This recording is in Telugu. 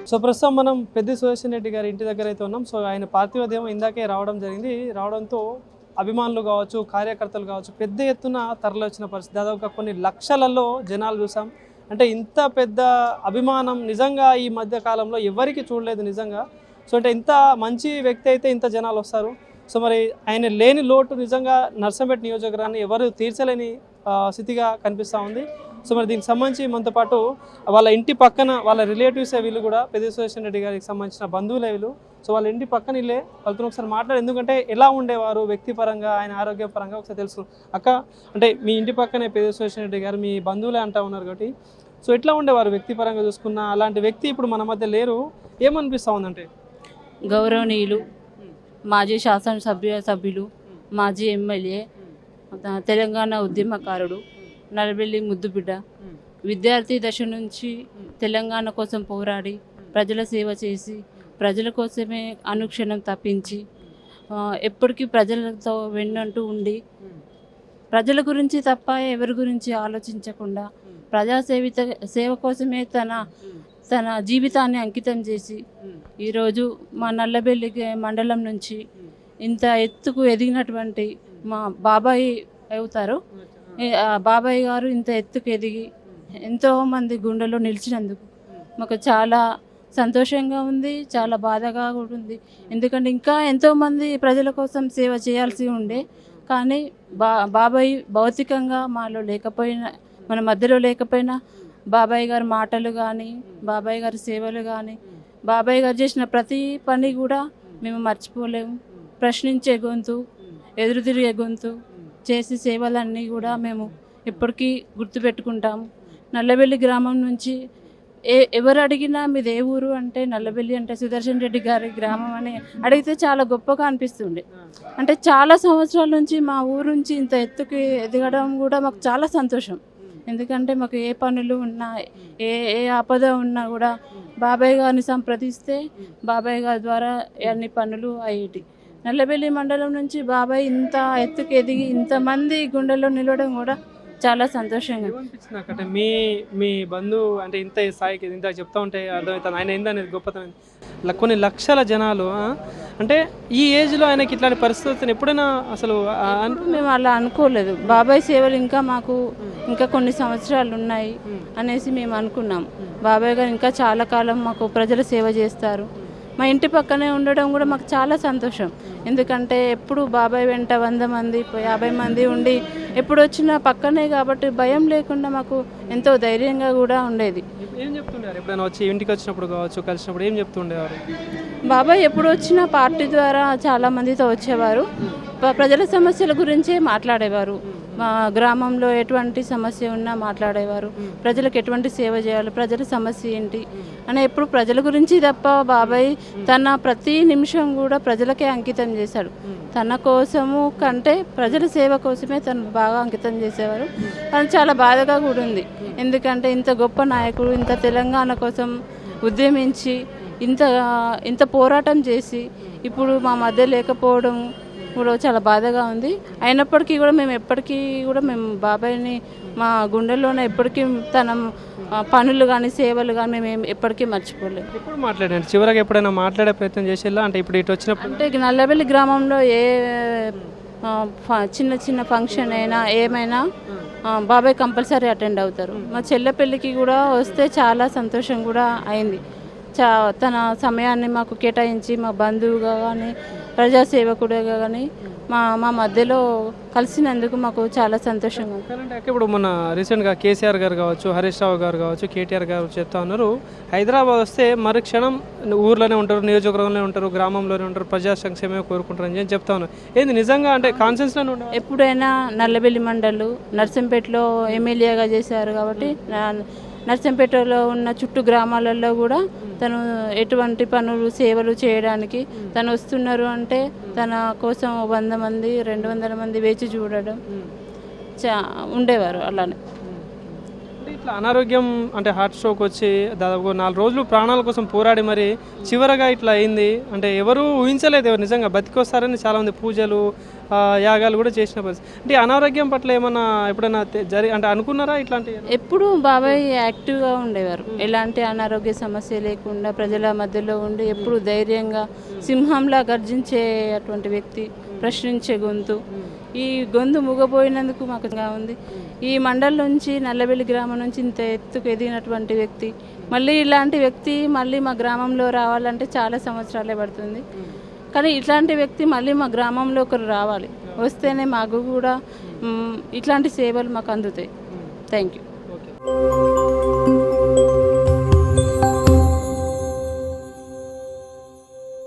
సో ప్రస్తుతం మనం పెద్ది సుదర్శన్ రెడ్డి గారి ఇంటి దగ్గర అయితే ఉన్నాం. సో ఆయన పార్థివ దేహం ఇందాకే రావడం జరిగింది. రావడంతో అభిమానులు కావచ్చు, కార్యకర్తలు కావచ్చు, పెద్ద ఎత్తున తరలి వచ్చిన పరిస్థితి. దాదాపుగా కొన్ని లక్షలలో జనాలు చూసాం. అంటే ఇంత పెద్ద అభిమానం నిజంగా ఈ మధ్య కాలంలో ఎవరికి చూడలేదు నిజంగా. సో అంటే ఇంత మంచి వ్యక్తి అయితే ఇంత జనాలు వస్తారు. సో మరి ఆయన లేని లోటు నిజంగా నర్సంపేట నియోజకవర్గాన్ని ఎవరు తీర్చలేని స్థితిగా కనిపిస్తూ ఉంది. సో మరి దీనికి సంబంధించి మనతో పాటు వాళ్ళ ఇంటి పక్కన వాళ్ళ రిలేటివ్సే వీళ్ళు కూడా పెద్ది సుదర్శన్ రెడ్డి గారికి సంబంధించిన బంధువులే వీళ్ళు. సో వాళ్ళ ఇంటి పక్కన ఇల్లే వాళ్ళతో ఒకసారి మాట్లాడు. ఎందుకంటే ఎలా ఉండేవారు వ్యక్తిపరంగా, ఆయన ఆరోగ్యపరంగా ఒకసారి తెలుసు. అక్క, అంటే మీ ఇంటి పక్కనే పెద్ది సుదర్శన్ రెడ్డి గారు మీ బంధువులే అంటూ ఉన్నారు కాబట్టి సో ఎట్లా ఉండేవారు వ్యక్తిపరంగా చూసుకున్న అలాంటి వ్యక్తి ఇప్పుడు మన మధ్య లేరు, ఏమనిపిస్తూ ఉందంటే? గౌరవనీయులు, మాజీ శాసనసభ్యులు, మాజీ ఎమ్మెల్యే, తెలంగాణ ఉద్యమకారుడు, నల్లబెల్లి ముద్దుబిడ్డ, విద్యార్థి దశ నుంచి తెలంగాణ కోసం పోరాడి ప్రజల సేవ చేసి ప్రజల కోసమే అనుక్షణం తప్పించి ఎప్పటికీ ప్రజలతో వెన్నంటూ ఉండి ప్రజల గురించి తప్ప ఎవరి గురించి ఆలోచించకుండా సేవ కోసమే తన జీవితాన్ని అంకితం చేసి ఈరోజు మా నల్లబెల్లి మండలం నుంచి ఇంత ఎత్తుకు ఎదిగినటువంటి మా బాబాయ్ అవుతారు. బాబాయ్ గారు ఇంత ఎత్తుకు ఎదిగి ఎంతోమంది గుండెలో నిలిచినందుకు మాకు చాలా సంతోషంగా ఉంది, చాలా బాధగా కూడా ఉంది. ఎందుకంటే ఇంకా ఎంతోమంది ప్రజల కోసం సేవ చేయాల్సి ఉండే, కానీ బాబాయ్ భౌతికంగా మాలో లేకపోయినా, మన మధ్యలో లేకపోయినా బాబాయ్ గారి మాటలు కానీ, బాబాయ్ గారి సేవలు కానీ, బాబాయ్ గారు చేసిన ప్రతి పని కూడా మేము మర్చిపోలేము. ప్రశ్నించే గొంతు, ఎదురు తిరిగే గొంతు, చేసే సేవలన్నీ కూడా మేము ఎప్పటికీ గుర్తుపెట్టుకుంటాము. నల్లబెల్లి గ్రామం నుంచి ఎవరు అడిగినా మీది ఏ ఊరు అంటే నల్లబెల్లి అంటే సుదర్శన్ రెడ్డి గారి గ్రామం అని అడిగితే చాలా గొప్పగా అనిపిస్తుండే. అంటే చాలా సంవత్సరాల నుంచి మా ఊరు నుంచి ఇంత ఎత్తుకి ఎదగడం కూడా మాకు చాలా సంతోషం. ఎందుకంటే మాకు ఏ పనులు ఉన్నా, ఏ ఆపద ఉన్నా కూడా బాబాయ్ గారిని సంప్రదిస్తే బాబాయ్ గారి ద్వారా అన్ని పనులు అయ్యేటి. నల్లబెల్లి మండలం నుంచి బాబాయ్ ఇంత ఎత్తుకు ఎదిగి ఇంతమంది గుండెల్లో నిలవడం కూడా చాలా సంతోషంగా అనిపించింది. మీ బంధువు అంటే ఇంత స్థాయికి ఇంత చెప్తా ఉంటే అర్థమవుతుంది ఆయన ఏందనేది గొప్పతనం. కొన్ని లక్షల జనాలు అంటే ఈ ఏజ్లో ఆయనకి ఇట్లాంటి పరిస్థితులు ఎప్పుడైనా అసలు మేము అలా అనుకోలేదు. బాబాయ్ సేవలు ఇంకా కొన్ని సంవత్సరాలు ఉన్నాయి అనేసి మేము అనుకున్నాం. బాబాయ్ గారు ఇంకా చాలా కాలం మాకు ప్రజల సేవ చేస్తారు. మా ఇంటి పక్కనే ఉండడం కూడా మాకు చాలా సంతోషం. ఎందుకంటే ఎప్పుడు బాబాయ్ వెంట 100 మంది 50 మంది ఉండి ఎప్పుడు వచ్చినా పక్కనే కాబట్టి భయం లేకుండా మాకు ఎంతో ధైర్యంగా కూడా ఉండేది. ఏం చెప్తుండేవారు ఎప్పుడైనా వచ్చి ఇంటికి వచ్చినప్పుడు కావచ్చు, కలిసినప్పుడు ఏం చెప్తుండేవారు? బాబాయ్ ఎప్పుడు వచ్చినా పార్టీ ద్వారా చాలా మందితో వచ్చేవారు. ప్రజల సమస్యల గురించే మాట్లాడేవారు. మా గ్రామంలో ఎటువంటి సమస్య ఉన్నా మాట్లాడేవారు. ప్రజలకు ఎటువంటి సేవ చేయాలి, ప్రజల సమస్య ఏంటి అని ఎప్పుడు ప్రజల గురించి తప్ప బాబాయ్ తన ప్రతి నిమిషం కూడా ప్రజలకే అంకితం చేశాడు. తన కోసము కంటే ప్రజల సేవ కోసమే తను బాగా అంకితం చేసేవారు. కానీ చాలా బాధగా కూడా ఉంది. ఎందుకంటే ఇంత గొప్ప నాయకుడు, ఇంత తెలంగాణ కోసం ఉద్యమించి ఇంత పోరాటం చేసి ఇప్పుడు మా మధ్య లేకపోవడం కూడా చాలా బాధగా ఉంది. అయినప్పటికీ కూడా మేము ఎప్పటికీ కూడా బాబాయ్ని మా గుండెల్లోనే ఎప్పటికీ తన పనులు కానీ సేవలు కానీ మేము ఎప్పటికీ మర్చిపోలేము. ఎప్పుడు మాట్లాడండి చివరికి ఎప్పుడైనా మాట్లాడే ప్రయత్నం చేసేలా అంటే ఇప్పుడు ఇటు వచ్చినప్పుడు అంటే నల్లబెల్లి గ్రామంలో ఏ చిన్న ఫంక్షన్ అయినా ఏమైనా బాబాయ్ కంపల్సరీ అటెండ్ అవుతారు. మా చెల్లె పెళ్ళికి కూడా వస్తే చాలా సంతోషం కూడా అయింది. తన సమయాన్ని మాకు కేటాయించి మా బంధువుగా కానీ ప్రజాసేవకుడిగా కానీ మా మధ్యలో కలిసినందుకు మాకు చాలా సంతోషంగా ఉంది. అంటే ఇప్పుడు మొన్న రీసెంట్గా కేసీఆర్ గారు కావచ్చు, హరీష్ రావు గారు కావచ్చు, కేటీఆర్ గారు చెప్తా ఉన్నారు హైదరాబాద్ వస్తే మరుక్షణం ఊర్లోనే ఉంటారు, నియోజకవర్గంలోనే ఉంటారు, గ్రామంలోనే ఉంటారు, ప్రజా సంక్షేమమే కోరుకుంటారు అని చెప్తా ఉన్నారు. ఏంది నిజంగా అంటే కాన్సెన్స్లోనే ఉంటారు? ఎప్పుడైనా నల్లబెల్లి మండలు నర్సంపేటలో ఎమ్మెల్యేగా చేశారు కాబట్టి నర్సంపేటలో ఉన్న చుట్టూ గ్రామాలలో కూడా తను ఎటువంటి పనులు సేవలు చేయడానికి తను వస్తున్నారు అంటే తన కోసం 100 మంది 200 మంది వేచి చూడడం ఉండేవారు. అలానే ఇట్లా అనారోగ్యం అంటే హార్ట్ స్ట్రోక్ వచ్చి దాదాపు 4 రోజులు ప్రాణాల కోసం పోరాడి మరి చివరగా ఇట్లా అయింది అంటే ఎవరు ఊహించలేదు. ఎవరు నిజంగా బతికొస్తారని చాలామంది పూజలు యాగాలు కూడా చేసిన పరిస్థితి. అంటే అనారోగ్యం పట్ల ఏమన్నా ఎప్పుడైనా అంటే అనుకున్నారా ఇట్లాంటి? ఎప్పుడు బాబాయ్ యాక్టివ్గా ఉండేవారు, ఎలాంటి అనారోగ్య సమస్య లేకుండా ప్రజల మధ్యలో ఉండి ఎప్పుడు ధైర్యంగా సింహంలా గర్జించే అటువంటి వ్యక్తి, ప్రశ్నించే గొంతు. ఈ గొంతు ముగపోయినందుకు మాకు ఉంది. ఈ మండలం నుంచి నల్లబెల్లి గ్రామం నుంచి ఇంత ఎత్తుకు ఎదిగినటువంటి వ్యక్తి మళ్ళీ ఇలాంటి వ్యక్తి మళ్ళీ మా గ్రామంలో రావాలంటే చాలా సంవత్సరాలే పడుతుంది. కానీ ఇట్లాంటి వ్యక్తి మళ్ళీ మా గ్రామంలో ఒకరు రావాలి, వస్తేనే మాకు కూడా ఇట్లాంటి సేవలు మాకు అందుతాయి. Thank you.